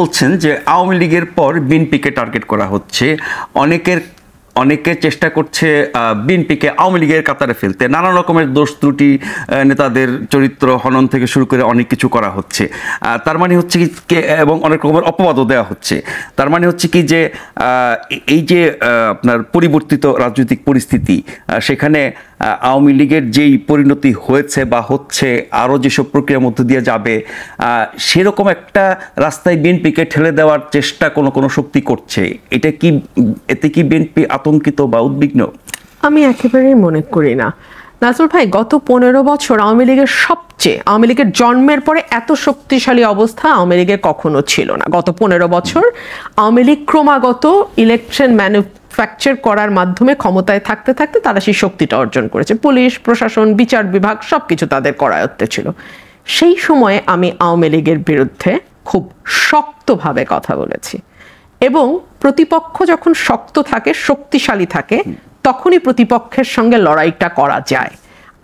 বলছেন যে আওয়ামী লীগের পর বিএনপিকে টার্গেট করা হচ্ছে, অনেকে চেষ্টা করছে বিএনপিকে আওয়ামী লীগের কাতারে ফেলতে, নানা রকমের দোষ ত্রুটি, নেতাদের চরিত্র হনন থেকে শুরু করে অনেক কিছু করা হচ্ছে। তার মানে হচ্ছে কি, এবং অনেক রকমের অপবাদও দেওয়া হচ্ছে। তার মানে হচ্ছে কি যে এই যে আপনার পরিবর্তিত রাজনৈতিক পরিস্থিতি, সেখানে আওয়ামী লীগের যেই পরিণতি হয়েছে বা হচ্ছে, আরও যেসব প্রক্রিয়ার মধ্যে দিয়ে যাবে, সেরকম একটা রাস্তায় বিএনপিকে ঠেলে দেওয়ার চেষ্টা কোনো শক্তি করছে। এতে কি বিএনপি আতঙ্কিত বা উদ্বিগ্ন? আমি একেবারেই মনে করি না নাজমুল ভাই। গত 15 বছর আওয়ামী লীগের জন্মের পরে এত শক্তিশালী অবস্থা আওয়ামী লীগের কখনো ছিল না। গত 15 বছর আওয়ামী লীগ ক্রমাগত ইলেকশন ম্যানুফ্যাকচার করার মাধ্যমে ক্ষমতায় থাকতে থাকতে তারা সেই শক্তিটা অর্জন করেছে। পুলিশ প্রশাসন, বিচার বিভাগ সবকিছু তাদের করায়ত্তে ছিল। সেই সময়ে আমি আওয়ামী লীগের বিরুদ্ধে খুব শক্তভাবে কথা বলেছি, এবং প্রতিপক্ষ যখন শক্ত থাকে, শক্তিশালী থাকে, তখনই প্রতিপক্ষের সঙ্গে লড়াইটা করা যায়।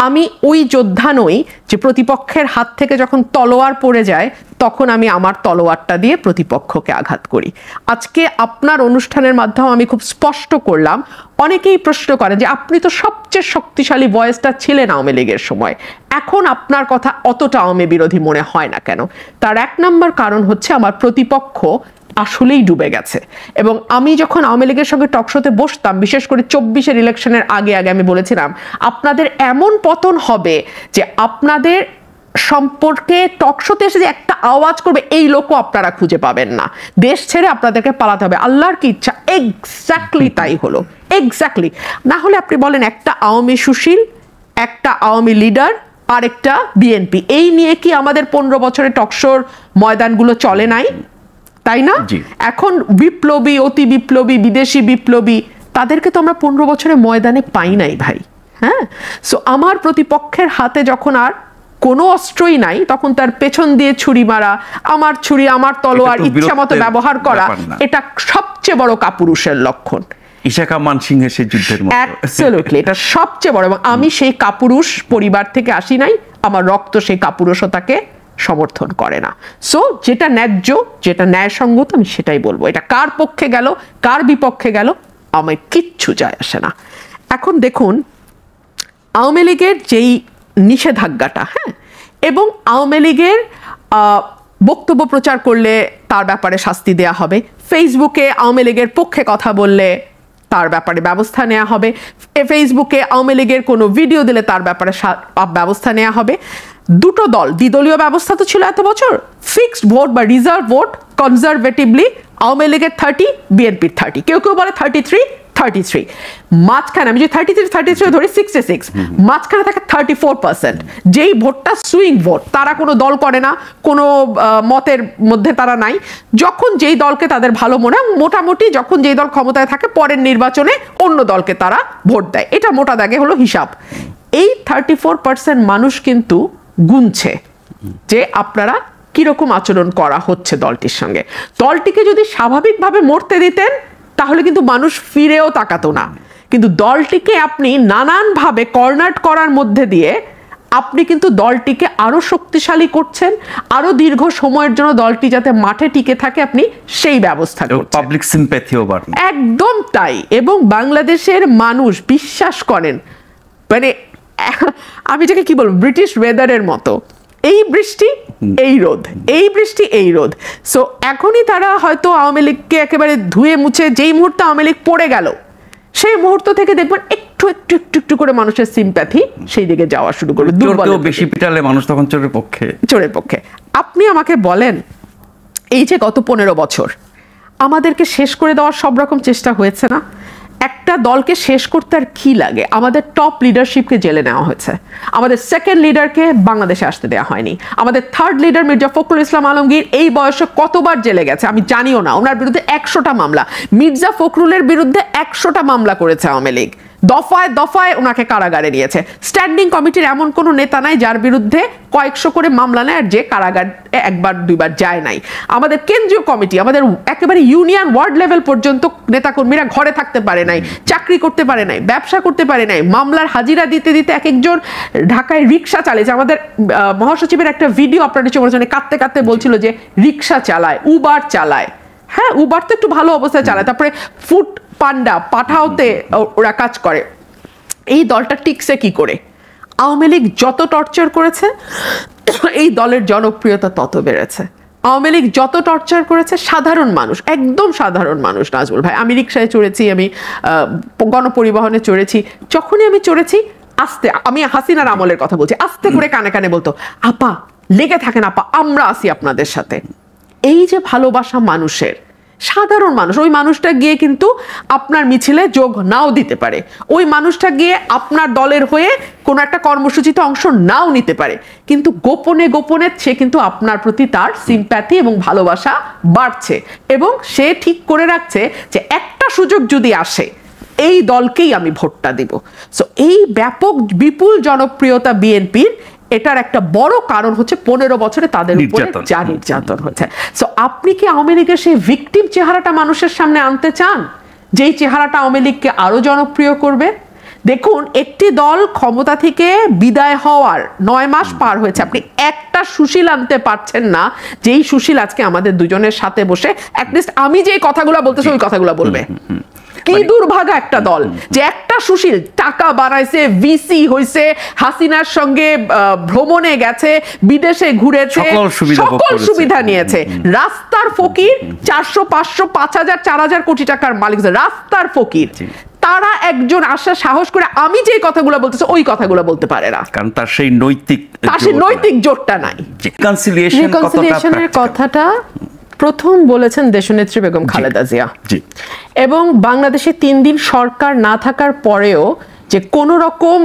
আমি ওই যোদ্ধা নই যে প্রতিপক্ষের হাত থেকে যখন তলোয়ার পড়ে যায় তখন আমি আমার তলোয়ারটা দিয়ে প্রতিপক্ষকে আঘাত করি। আজকে আপনার অনুষ্ঠানের মাধ্যমে আমি খুব স্পষ্ট করলাম। অনেকেই প্রশ্ন করে যে আপনি তো সবচেয়ে শক্তিশালী ভয়েসটা ছিলেন আওয়ামী লীগের সময়, এখন আপনার কথা অতটা আওয়ামী বিরোধী মনে হয় না কেন? তার 1 নম্বর কারণ হচ্ছে আমার প্রতিপক্ষ আসলেই ডুবে গেছে। এবং আমি যখন আওয়ামী লীগের সঙ্গে টকশোতে বসতাম, বিশেষ করে 24-এর ইলেকশনের আগে আমি বলেছিলাম আপনাদের এমন পতন হবে যে আপনাদের সম্পর্কে টকশোতে এসে যে একটা আওয়াজ করবে এই লোকও আপনারা খুঁজে পাবেন না, দেশ ছেড়ে আপনাদেরকে পালাতে হবে। আল্লাহর কি ইচ্ছা এক্স্যাক্টলি তাই হলো, এক্স্যাক্টলি। না হলে আপনি বলেন একটা আওয়ামী সুশীল, একটা আওয়ামী লিডার, আর একটা বিএনপি, এই নিয়ে কি আমাদের 15 বছরের টকশোর ময়দানগুলো চলে নাই? তাই না? এখন বিপ্লবী, অতি বিপ্লবী, বিদেশি বিপ্লবী, তাদেরকে তো আমরা 15 বছরের ময়দানে পাই নাই ভাই। হ্যাঁ, সো আমার প্রতিপক্ষের হাতে যখন আর কোনো অস্ত্রই নাই, তখন তার পেছন দিয়ে ছুরি মারা, আমার ছুরি আমার তলোয়ার ইচ্ছা মতো ব্যবহার করা, এটা সবচেয়ে বড় কাপুরুষের লক্ষণ। ইশাকা মানসিংহের সেই যুদ্ধের মতো। অ্যাবসলিউটলি, এটা সবচেয়ে বড়। এবং আমি সেই কাপুরুষ পরিবার থেকে আসি নাই, আমার রক্ত সেই কাপুরুষতাকে সমর্থন করে না। সো যেটা ন্যায্য, যেটা ন্যায়সঙ্গত, আমি সেটাই বলবো। এটা কার পক্ষে গেল, কার বিপক্ষে গেল, আমার কিচ্ছু যায় আসে না। এখন দেখুন আওয়ামী লীগের যেই নিষেধাজ্ঞাটা, হ্যাঁ, এবং আওয়ামী লীগের বক্তব্য প্রচার করলে তার ব্যাপারে শাস্তি দেয়া হবে, ফেসবুকে আওয়ামী লীগের পক্ষে কথা বললে তার ব্যাপারে ব্যবস্থা নেওয়া হবে, ফেসবুকে আওয়ামী লীগের কোনো ভিডিও দিলে তার ব্যাপারে ব্যবস্থা নেওয়া হবে। দুটো দল, দ্বিদলীয় ব্যবস্থা তো ছিল এত বছর, ফিক্সড ভোট বা রিজার্ভ ভোট, কনজারভেটিভলি আওয়ামী লীগের 30, বিএনপির 30, কেউ বলে 33, মাঝখানে আমি যদি 33 ধরি 66, মাঝখানে থাকে 34%, যেই ভোটটা সুইং ভোট, তারা কোনো দল করে না, কোনো মতের মধ্যে তারা নাই, যখন যেই দলকে তাদের ভালো মনে হয়, মোটামুটি যখন যেই দল ক্ষমতায় থাকে পরের নির্বাচনে অন্য দলকে তারা ভোট দেয়। এটা মোটা দাগে হলো হিসাব। এই 34% মানুষ কিন্তু গুনছে যে আপনারা কিরকম আচরণ করা হচ্ছে দলটির সঙ্গে। দলটিকে যদি স্বাভাবিকভাবে মরতে দিতেন তাহলে কিন্তু মানুষ ফিরেও তাকাতো না, কিন্তু দলটিকে আপনি নানানভাবে কর্নার করার মধ্যে দিয়ে আপনি কিন্তু দলটিকে আরো শক্তিশালী করছেন, আরো দীর্ঘ সময়ের জন্য দলটি যাতে মাঠে টিকে থাকে আপনি সেই ব্যবস্থা করছেন। পাবলিক সিম্প্যাথিও বাড়বে। একদম তাই। এবং বাংলাদেশের মানুষ বিশ্বাস করেন, মানে আমি যাকে কি বলবো, ব্রিটিশ ওয়েদারের মতো, এই বৃষ্টি এই রোদ, এই বৃষ্টি এই রোদ। সো এখনই তারা হয়তো আওয়ামী লীগকে একেবারে ধুয়ে মুছে, যেই মুহূর্তে আওয়ামী লীগ পড়ে গেল সেই মুহূর্ত থেকে দেখবেন একটু একটু একটু একটু করে মানুষের সিম্প্যাথি সেই দিকে যাওয়া শুরু করবে। বেশি পিটালে মানুষ তখন চোরের পক্ষে। আপনি আমাকে বলেন, এই যে গত 15 বছর আমাদেরকে শেষ করে দেওয়ার সব রকম চেষ্টা হয়েছে না? একটা দলকে শেষ করতে আর কি লাগে? আমাদের টপ লিডারশিপকে জেলে নেওয়া হয়েছে, আমাদের সেকেন্ড লিডারকে বাংলাদেশে আসতে দেওয়া হয়নি, আমাদের থার্ড লিডার মির্জা ফখরুল ইসলাম আলমগীর এই বয়সে কতবার জেলে গেছে আমি জানিও না। ওনার বিরুদ্ধে 100টা মামলা, মির্জা ফখরুলের বিরুদ্ধে 100টা মামলা করেছে আওয়ামী লীগ। দফায় দফায় ওনাকে কারাগারে নিয়েছে। স্ট্যান্ডিং কমিটির এমন কোনো নেতা নাই যার বিরুদ্ধে কয়েকশো করে মামলা নেয় আর যে কারাগার একবার দুইবার যায় নাই। আমাদের কেন্দ্রীয় কমিটি, আমাদের একেবারে ইউনিয়ন ওয়ার্ড লেভেল পর্যন্ত নেতাকর্মীরা ঘরে থাকতে পারে নাই, চাকরি করতে পারে নাই, ব্যবসা করতে পারে নাই, মামলার হাজিরা দিতে দিতে এক একজন ঢাকায় রিক্সা চালিয়েছে। আমাদের মহাসচিবের একটা ভিডিও আপনার নিচে মনে হচ্ছে কাঁদতে কাঁদতে বলছিল যে রিক্সা চালায়, উবার চালায়। হ্যাঁ, উবার তো একটু ভালো অবস্থায় চালায়, তারপরে ফুড পান্ডা, পাঠাওতে ওরা কাজ করে। এই দলটা টিকছে কি করে? আওয়ামী লীগ যত টর্চার করেছে এই দলের জনপ্রিয়তা তত বেড়েছে। আওয়ামী লীগ যত টর্চার করেছে সাধারণ মানুষ, একদম সাধারণ মানুষ, নাজমুল ভাই, আমি রিক্সায় চড়েছি, আমি গণপরিবহনে চড়েছি, যখনই আমি চড়েছি আস্তে, আমি হাসিনার আমলের কথা বলছি, আস্তে করে কানে কানে বলতো, আপা লেগে থাকেন আপা, আমরা আছি আপনাদের সাথে। এই যে ভালোবাসা মানুষের, সাধারণ মানুষ, ওই মানুষটা গিয়ে কিন্তু আপনার মিছিলে যোগ নাও দিতে পারে, ওই মানুষটা গিয়ে আপনার দলের হয়ে কোনো একটা কর্মসূচিতে অংশ নাও নিতে পারে, কিন্তু গোপনে গোপনে সে কিন্তু আপনার প্রতি তার সিম্প্যাথি এবং ভালোবাসা বাড়ছে এবং সে ঠিক করে রাখছে যে একটা সুযোগ যদি আসে এই দলকেই আমি ভোটটা দিব। সো এই ব্যাপক বিপুল জনপ্রিয়তা বিএনপির, এটার একটা বড় কারণ হচ্ছে 15 বছরে তাদের উপরে যা নির্যাতন হচ্ছে। সো আপনি কি আওয়ামী লীগের সেই ভিকটিম চেহারাটা মানুষের সামনে আনতে চান, যেই চেহারাটা আওয়ামী লীগকে আরো জনপ্রিয় করবে? দেখুন, একটি দল ক্ষমতা থেকে বিদায় হওয়ার 9 মাস পার হয়েছে, আপনি একটা সুশীল আনতে পারছেন না যেই সুশীল আজকে আমাদের দুজনের সাথে বসে অ্যাটলিস্ট আমি যে কথাগুলো বলতেছি ওই কথাগুলো বলবে। কি দুর্ভাগা একটা দল যে একটা সুশীল টাকা বানাইছে, ভিসি হইছে, হাসিনার সঙ্গে ভ্রমণে গেছে, বিদেশে ঘুরেছে, সকল সুবিধা নিয়েছে, রাস্তার ফকির, 400 500 5000 4000 কোটি টাকার মালিক, রাস্তার ফকির, তারা একজন আসা সাহস করে আমি যে কথাগুলো বলতেছি ওই কথাগুলো বলতে পারে না, কারণ তার সেই নৈতিক জোরটা নাই। রিকনসিলিয়েশনের কথাটা প্রথম বলেছেন দেশনেত্রী বেগম খালেদা জিয়া, এবং বাংলাদেশে 3 দিন সরকার না থাকার পরেও যে কোন রকম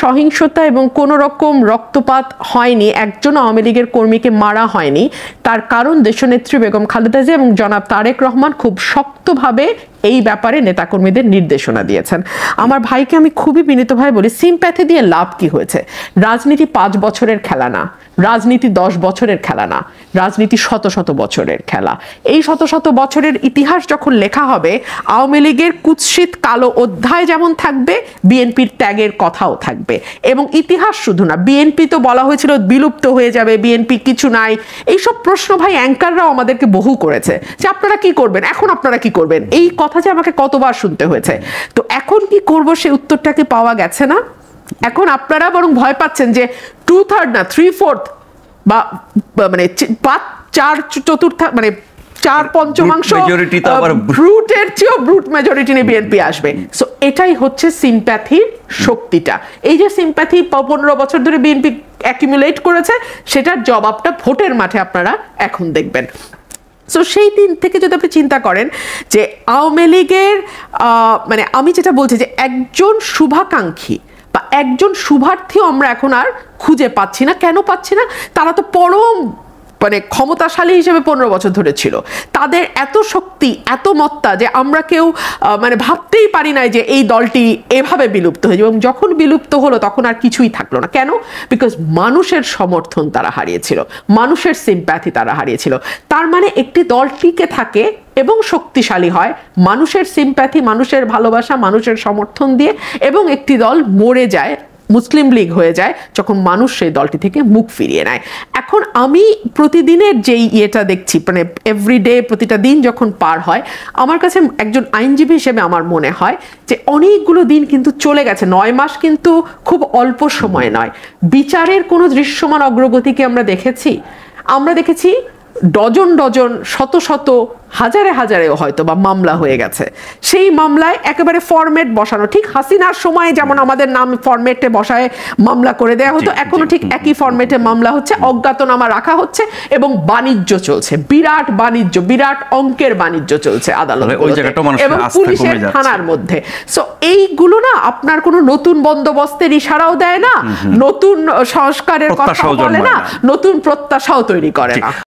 সহিংসতা এবং কোন রকম রক্তপাত হয়নি, একজন আওয়ামী লীগের কর্মীকে মারা হয়নি, তার কারণ দেশনেত্রী বেগম খালেদা জিয়া এবং জনাব তারেক রহমান খুব শক্তভাবে এই ব্যাপারে নেতাকর্মীদের নির্দেশনা দিয়েছেন। আমার ভাইকে আমি খুবই বিনীতভাবে বলি, সিম্প্যাথি দিয়ে লাভ কি হয়েছে? রাজনীতি 5 বছরের খেলা না, রাজনীতি 10 বছরের খেলা না, রাজনীতি শত শত বছরের খেলা। এই শত শত বছরের ইতিহাস যখন লেখা হবে, আওয়ামী লীগের কুৎসিত কালো অধ্যায় যেমন থাকবে, বিএনপির ত্যাগের কথাও থাকবে। এবং ইতিহাস শুধু না, বিএনপি তো বলা হয়েছিল বিলুপ্ত হয়ে যাবে, বিএনপি কিছু নাই, এইসব প্রশ্ন ভাই অ্যাঙ্কাররাও আমাদেরকে বহু করেছে যে আপনারা কি করবেন, এখন আপনারা কি করবেন, এই কথা যে আমাকে কতবার শুনতে হয়েছে। তো এখন কি করব সেই উত্তরটাকে পাওয়া গেছে না। এখন আপনারা বরং ভয় পাচ্ছেন যে 2/3 না 3/4 বা মানে 4/4 মানে 4/5 ব্রুটের চেয়েও ব্রুট মেজরিটি নিয়ে বিএনপি আসবে। সো এটাই হচ্ছে সিম্প্যাথির শক্তিটা। এই যে সিম্প্যাথি 15 বছর ধরে বিএনপি অ্যাকিউমুলেট করেছে, সেটার জবাবটা ভোটের মাঠে আপনারা এখন দেখবেন। সো সেই দিন থেকে যদি আপনি চিন্তা করেন যে আওয়ামী লীগের মানে আমি যেটা বলছি যে একজন শুভাকাঙ্ক্ষী বা একজন শুভার্থীও আমরা এখন আর খুঁজে পাচ্ছি না। কেন পাচ্ছি না? তারা তো পরম মানে ক্ষমতাশালী হিসেবে 15 বছর ধরে ছিল, তাদের এত শক্তি, এত মত্তা যে আমরা কেউ মানে ভাবতেই পারি নাই যে এই দলটি এভাবে বিলুপ্ত হয়ে যাবে। এবং যখন বিলুপ্ত হলো তখন আর কিছুই থাকলো না। কেন? বিকজ মানুষের সমর্থন তারা হারিয়েছিল, মানুষের সিম্প্যাথি তারা হারিয়েছিল। তার মানে একটি দল টিকে থাকে এবং শক্তিশালী হয় মানুষের সিম্প্যাথি, মানুষের ভালোবাসা, মানুষের সমর্থন দিয়ে, এবং একটি দল মরে যায়, মুসলিম লীগ হয়ে যায়, যখন মানুষ সেই দলটি থেকে মুখ ফিরিয়ে নেয়। এখন আমি প্রতিদিনের যেই ইয়েটা দেখছি, মানে এভরিডে, প্রতিটা দিন যখন পার হয়, আমার কাছে একজন আইনজীবী হিসেবে আমার মনে হয় যে অনেকগুলো দিন কিন্তু চলে গেছে। 9 মাস কিন্তু খুব অল্প সময় নয়। বিচারের কোনো দৃশ্যমান অগ্রগতিকে আমরা দেখেছি? আমরা দেখেছি ডজন ডজন, শত শত, হাজারে হাজারেও হয়তো বা মামলা হয়ে গেছে। সেই মামলায় একেবারে ফরম্যাট বসানো, ঠিক হাসিনার সময় যেমন আমাদের নাম ফরম্যাটে বসায় মামলা করে দেয়া হতো, এখনো ঠিক একই ফরম্যাটে মামলা হচ্ছে, অজ্ঞাতনামা রাখা হচ্ছে এবং বাণিজ্য চলছে, বিরাট বাণিজ্য, বিরাট অঙ্কের বাণিজ্য চলছে আদালত এবং পুলিশের থানার মধ্যে। সো এইগুলো না আপনার কোনো নতুন বন্দোবস্তের ইশারাও দেয় না, নতুন সংস্কারের কথা বলে না, নতুন প্রত্যাশাও তৈরি করে না।